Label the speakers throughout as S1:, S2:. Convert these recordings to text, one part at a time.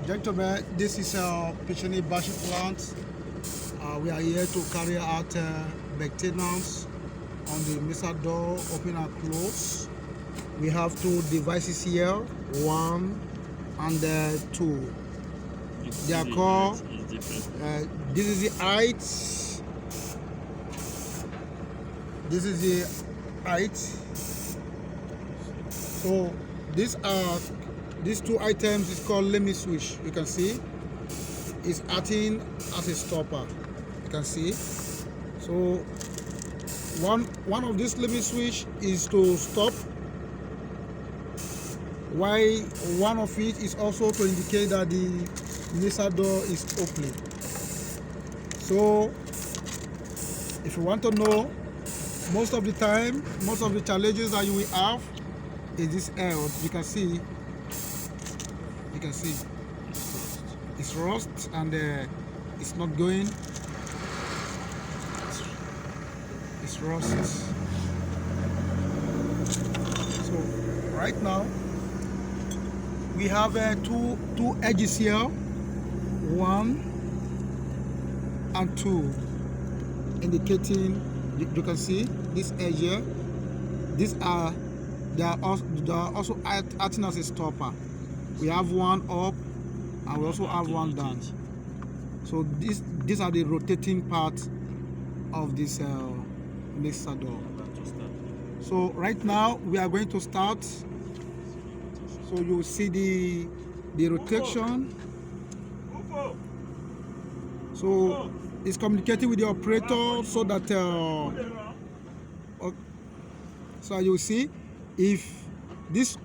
S1: Gentlemen, this is Pichini Bashi plant. We are here to carry out maintenance on the mixer door, open and close. We have two devices here, one and two. They are called, this is the height, this is the height. So these two items is called limit switch. You can see it's acting as a stopper. You can see. So one of these limit switch is to stop, while one of it is also to indicate that the mixer door is opening. So if you want to know, most of the time, most of the challenges that you will have is this error. You can see it's rust and it's not going. It's rust. So right now we have two edges here, 1 and 2, indicating. You can see this edge here. They are also acting as a stopper. We have one up and we also have one down. So these are the rotating parts of this mixer door. So right now we are going to start. So you will see the rotation. So it's communicating with the operator so that so you will see if this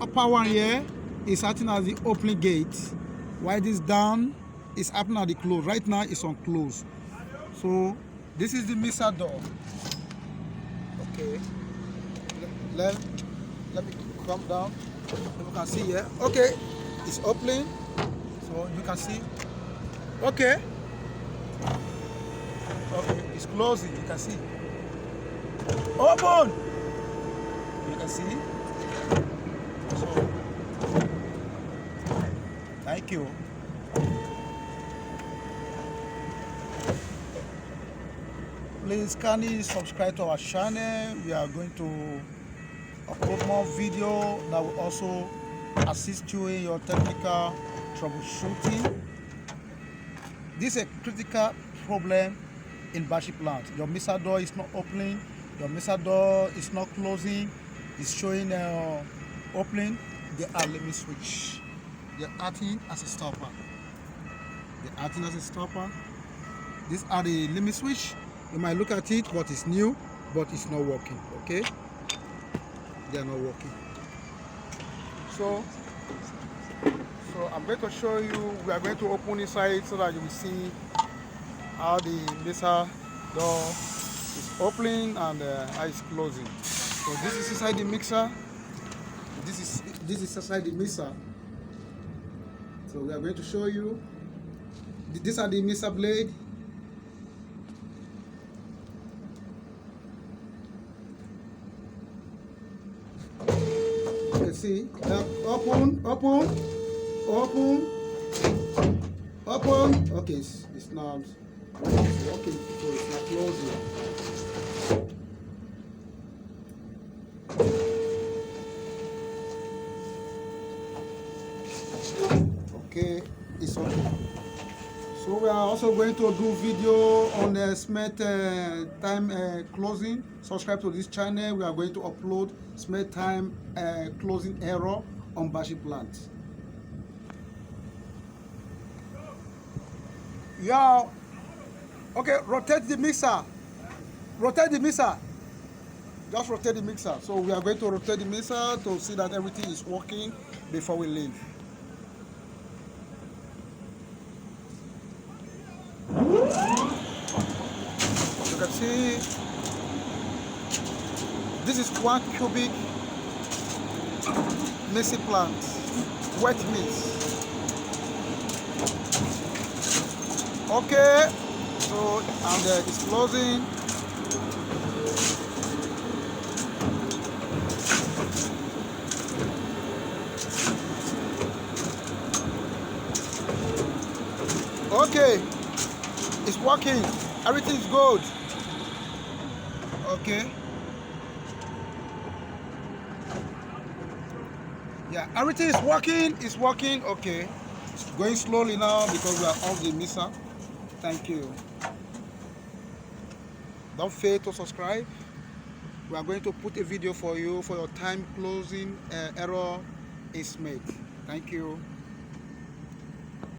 S1: upper one here is acting as the opening gate, while this down is happening at the close. Right now it's on close. So this is the mixer door. Okay, let me come down. You can see here. Okay, it's opening, so you can see. Okay, it's closing. You can see. Open. You can see. So thank you. Please kindly subscribe to our channel. We are going to upload more video that will also assist you in your technical troubleshooting. This is a critical problem in Bashi plant. Your mixer door is not opening, your mixer door is not closing, it's showing opening. They are limit switch. They're acting as a stopper. They're acting as a stopper. These are the limit switch. You might look at it, but it's new, but it's not working. Okay, they are not working. So I'm going to show you. We are going to open inside so that you will see how the mixer door is opening and how it's closing. So this is inside the mixer. This is inside the mixer. So we are going to show you. These are the mixer blade. You can see open. Okay, it's not working, so it's not closing. Okay, it's okay. So we are also going to do video on the smart time closing. Subscribe to this channel. We are going to upload smart time closing error on Bashi plant. Yo, okay, rotate the mixer. Rotate the mixer. Just rotate the mixer. So we are going to rotate the mixer to see that everything is working before we leave. You can see this is 1 cubic mixing plant, wet mix. Okay, so and it's closing. Okay, it's working. Everything is good. Okay. Yeah, everything is working. It's working. Okay. Going slowly now because we are off the mixer. Thank you. Don't fail to subscribe. We are going to put a video for you for your time closing error is made. Thank you.